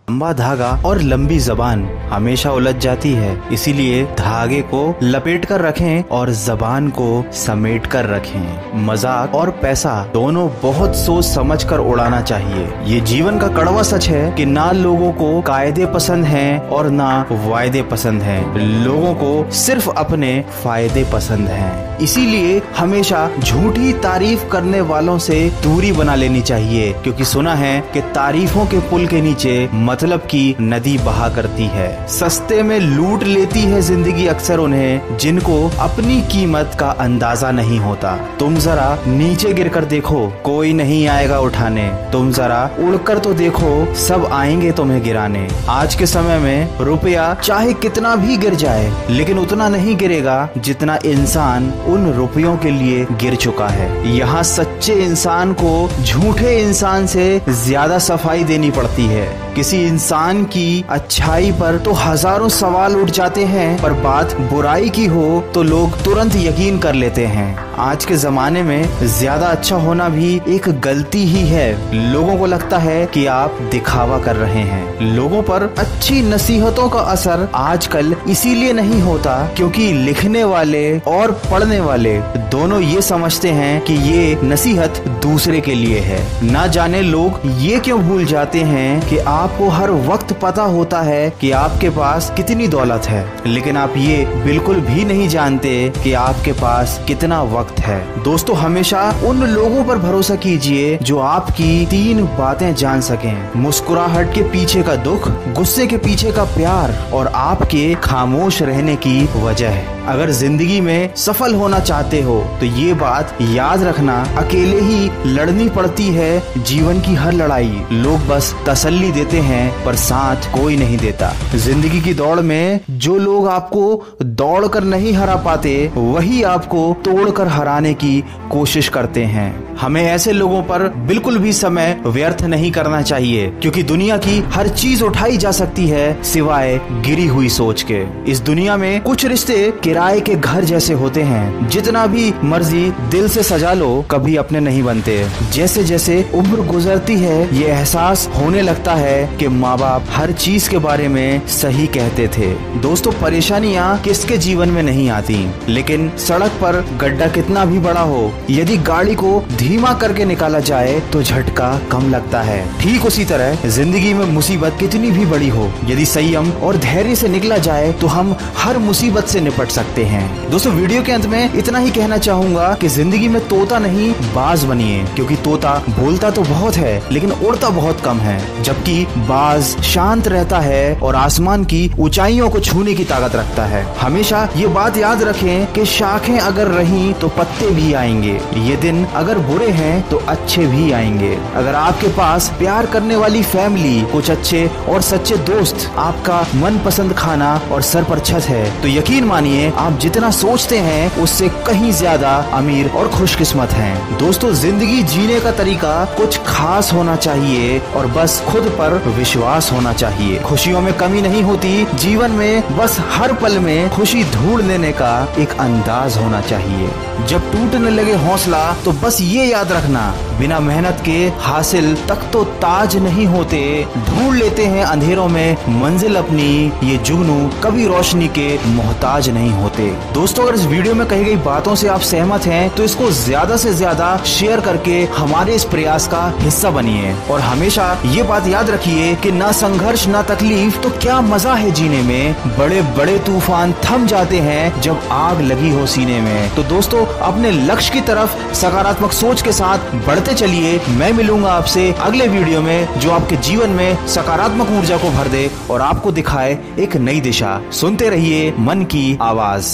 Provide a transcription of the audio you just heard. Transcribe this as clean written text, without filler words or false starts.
लंबा धागा और लंबी जबान हमेशा उलझ जाती है, इसीलिए धागे को लपेट कर रखें और जबान को समेट कर रखें। मजाक और पैसा दोनों बहुत सोच समझ कर उड़ाना चाहिए। ये जीवन का कड़वा सच है कि ना लोगों को कायदे पसंद हैं और ना वायदे पसंद हैं। लोगों को सिर्फ अपने फायदे पसंद हैं। इसीलिए हमेशा झूठी तारीफ करने वालों से दूरी बना लेनी चाहिए, क्योंकि सुना है कि तारीफों के पुल के नीचे मतलब की नदी बहा करती है। सस्ते में लूट लेती है जिंदगी अक्सर उन्हें जिनको अपनी कीमत का अंदाजा नहीं होता। तुम जरा नीचे गिरकर देखो, कोई नहीं आएगा उठाने। तुम जरा उड़कर तो देखो, सब आएंगे तुम्हें गिराने। आज के समय में रुपया चाहे कितना भी गिर जाए, लेकिन उतना नहीं गिरेगा जितना इंसान उन रुपयों के लिए गिर चुका है। यहाँ सच्चे इंसान को झूठे इंसान से ज्यादा सफाई देनी पड़ती है। किसी इंसान की अच्छाई पर तो हजारों सवाल उठ जाते हैं, पर बात बुराई की हो तो लोग तुरंत यकीन कर लेते हैं। आज के जमाने में ज्यादा अच्छा होना भी एक गलती ही है। लोगों को लगता है कि आप दिखावा कर रहे हैं। लोगों पर अच्छी नसीहतों का असर आजकल इसीलिए नहीं होता क्योंकि लिखने वाले और पढ़ने वाले दोनों ये समझते हैं कि ये नसीहत दूसरे के लिए है। ना जाने लोग ये क्यों भूल जाते हैं कि आपको हर वक्त पता होता है कि आपके पास कितनी दौलत है, लेकिन आप ये बिल्कुल भी नहीं जानते कि आपके पास कितना वक्त है। दोस्तों, हमेशा उन लोगों पर भरोसा कीजिए जो आपकी 3 बातें जान सकें। मुस्कुराहट के पीछे का दुख, गुस्से के पीछे का प्यार और आपके खामोश रहने की वजह। अगर जिंदगी में सफल होना चाहते हो तो ये बात याद रखना, अकेले ही लड़नी पड़ती है जीवन की हर लड़ाई। लोग बस तसल्ली देते हैं पर साथ कोई नहीं देता। जिंदगी की दौड़ में जो लोग आपको दौड़ कर नहीं हरा पाते, वही आपको तोड़कर हराने की कोशिश करते हैं। हमें ऐसे लोगों पर बिल्कुल भी समय व्यर्थ नहीं करना चाहिए, क्योंकि दुनिया की हर चीज उठाई जा सकती है सिवाय गिरी हुई सोच के। इस दुनिया में कुछ रिश्ते किराए के घर जैसे होते हैं, जितना भी मर्जी दिल से सजा लो कभी अपने नहीं बनते। जैसे जैसे उम्र गुजरती है ये एहसास होने लगता है कि माँ बाप हर चीज के बारे में सही कहते थे। दोस्तों, परेशानियाँ किसके जीवन में नहीं आती, लेकिन सड़क पर गड्ढा कितना भी बड़ा हो, यदि गाड़ी को धीमा करके निकाला जाए तो झटका कम लगता है। ठीक उसी तरह जिंदगी में मुसीबत कितनी भी बड़ी हो, यदि संयम और धैर्य से निकला जाए तो हम हर मुसीबत से निपट सकते हैं। दोस्तों, वीडियो के अंत में इतना ही कहना चाहूंगा कि जिंदगी में तोता नहीं बाज बनिए, क्योंकि तोता बोलता तो बहुत है लेकिन उड़ता बहुत कम है, जबकि बाज शांत रहता है और आसमान की ऊंचाइयों को छूने की ताकत रखता है। हमेशा ये बात याद रखें कि शाखें अगर रहीं तो पत्ते भी आएंगे। ये दिन अगर बुरे हैं तो अच्छे भी आएंगे। अगर आपके पास प्यार करने वाली फैमिली, कुछ अच्छे और सच्चे दोस्त, आपका मनपसंद खाना और सर पर छत है, तो यकीन मानिए आप जितना सोचते हैं उससे कहीं ज्यादा अमीर और खुशकिस्मत हैं। दोस्तों, जिंदगी जीने का तरीका कुछ खास होना चाहिए और बस खुद पर विश्वास होना चाहिए। खुशियों में कमी नहीं होती, जीवन में बस हर पल में खुशी ढूंढ लेने का एक अंदाज होना चाहिए। जब टूटने लगे हौसला तो बस ये याद रखना, बिना मेहनत के हासिल तक तो ताज नहीं होते। ढूंढ लेते हैं अंधेरों में मंजिल अपनी, ये जुगनू कभी रोशनी के मोहताज नहीं होते। दोस्तों, अगर इस वीडियो में कही गई बातों से आप सहमत हैं तो इसको ज्यादा से ज्यादा शेयर करके हमारे इस प्रयास का हिस्सा बनिए। और हमेशा ये बात याद रखिए कि ना संघर्ष ना तकलीफ तो क्या मजा है जीने में। बड़े बड़े तूफान थम जाते हैं जब आग लगी हो सीने में। तो दोस्तों, अपने लक्ष्य की तरफ सकारात्मक सोच के साथ बढ़ते चलिए। मैं मिलूंगा आपसे अगले वीडियो में जो आपके जीवन में सकारात्मक ऊर्जा को भर दे और आपको दिखाए एक नई दिशा। सुनते रहिए मन की आवाज।